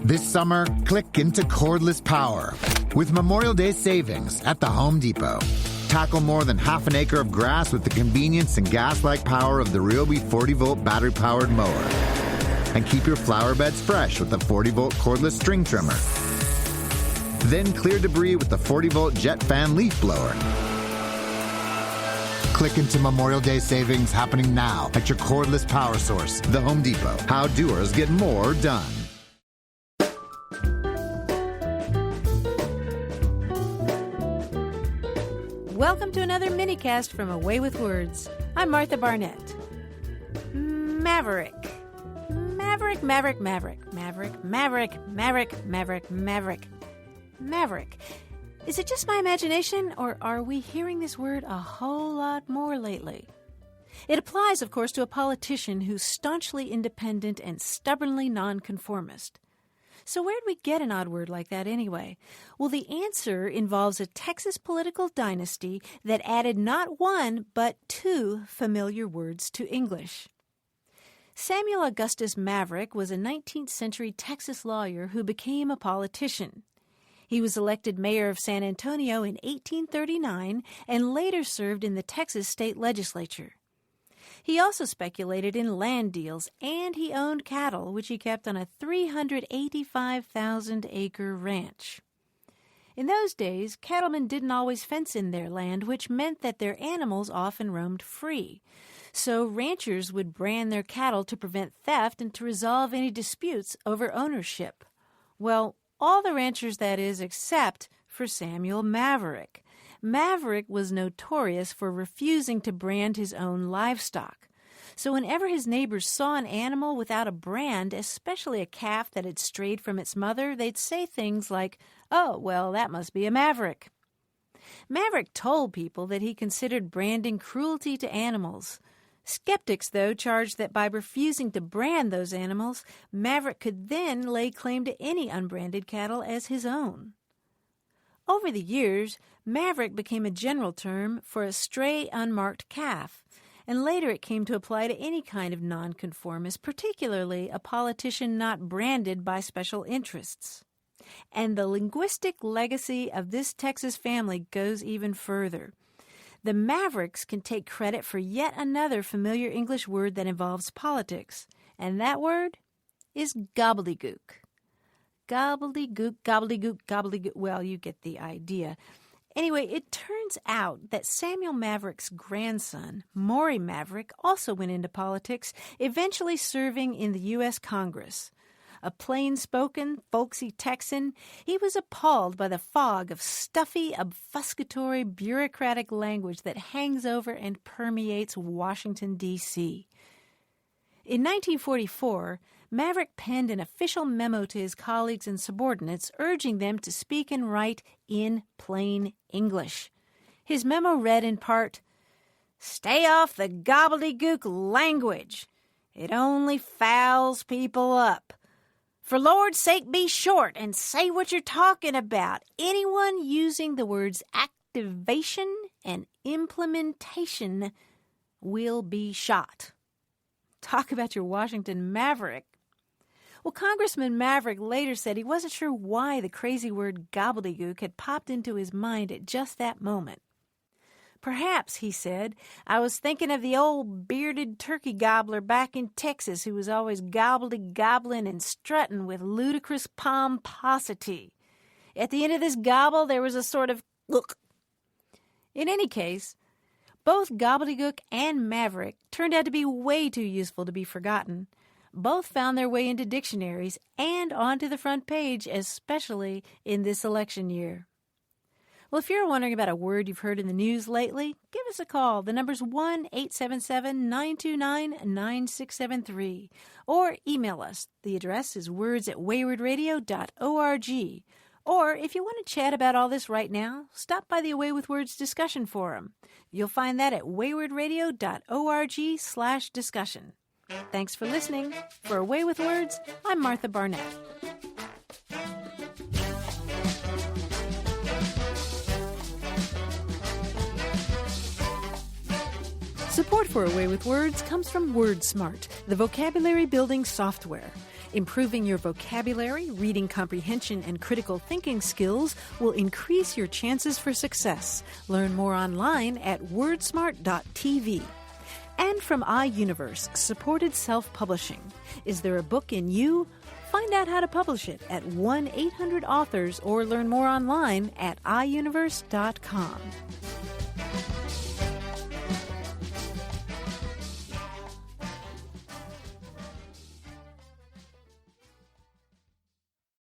This summer, click into cordless power with Memorial Day savings at the Home Depot. Tackle more than half an acre of grass with the convenience and gas-like power of the Ryobi 40-volt battery-powered mower. And keep your flower beds fresh with the 40-volt cordless string trimmer. Then clear debris with the 40-volt jet fan leaf blower. Click into Memorial Day savings happening now at your cordless power source, the Home Depot. How doers get more done. Welcome to another Minicast from Away with Words. I'm Martha Barnett. Maverick. Maverick, Maverick, Maverick. Maverick, Maverick, Maverick, Maverick, Maverick. Maverick. Is it just my imagination, or are we hearing this word a whole lot more lately? It applies, of course, to a politician who's staunchly independent and stubbornly non-conformist. So where'd we get an odd word like that anyway? Well, the answer involves a Texas political dynasty that added not one, but two familiar words to English. Samuel Augustus Maverick was a 19th century Texas lawyer who became a politician. He was elected mayor of San Antonio in 1839 and later served in the Texas State Legislature. He also speculated in land deals, and he owned cattle, which he kept on a 385,000-acre ranch. In those days, cattlemen didn't always fence in their land, which meant that their animals often roamed free. So ranchers would brand their cattle to prevent theft and to resolve any disputes over ownership. Well, all the ranchers, that is, except for Samuel Maverick. Maverick was notorious for refusing to brand his own livestock. So whenever his neighbors saw an animal without a brand, especially a calf that had strayed from its mother, they'd say things like, "Oh, well, that must be a Maverick." Maverick told people that he considered branding cruelty to animals. Skeptics, though, charged that by refusing to brand those animals, Maverick could then lay claim to any unbranded cattle as his own. Over the years, Maverick became a general term for a stray, unmarked calf, and later it came to apply to any kind of nonconformist, particularly a politician not branded by special interests. And the linguistic legacy of this Texas family goes even further. The Mavericks can take credit for yet another familiar English word that involves politics, and that word is gobbledygook. Gobbledygook, gobbledygook, gobbledygook. Well, you get the idea. Anyway, it turns out that Samuel Maverick's grandson, Maury Maverick, also went into politics, eventually serving in the U.S. Congress. A plain-spoken, folksy Texan, he was appalled by the fog of stuffy, obfuscatory, bureaucratic language that hangs over and permeates Washington, D.C. In 1944, Maverick penned an official memo to his colleagues and subordinates urging them to speak and write in plain English. His memo read in part, "Stay off the gobbledygook language. It only fouls people up. For Lord's sake, be short and say what you're talking about. Anyone using the words activation and implementation will be shot." Talk about your Washington Maverick. Well, Congressman Maverick later said he wasn't sure why the crazy word gobbledygook had popped into his mind at just that moment. "Perhaps," he said, "I was thinking of the old bearded turkey gobbler back in Texas who was always gobbling and strutting with ludicrous pomposity. At the end of this gobble, there was a sort of look." In any case, both gobbledygook and Maverick turned out to be way too useful to be forgotten. Both found their way into dictionaries and onto the front page, especially in this election year. Well, if you're wondering about a word you've heard in the news lately, give us a call. The number's 1-877-929-9673. Or email us. The address is words@waywardradio.org. Or if you want to chat about all this right now, stop by the Away with Words discussion forum. You'll find that at waywardradio.org/discussion. Thanks for listening. For Away with Words, I'm Martha Barnett. Support for Away with Words comes from WordSmart, the vocabulary building software. Improving your vocabulary, reading comprehension, and critical thinking skills will increase your chances for success. Learn more online at wordsmart.tv. And from iUniverse, supported self-publishing. Is there a book in you? Find out how to publish it at 1-800-AUTHORS or learn more online at iUniverse.com.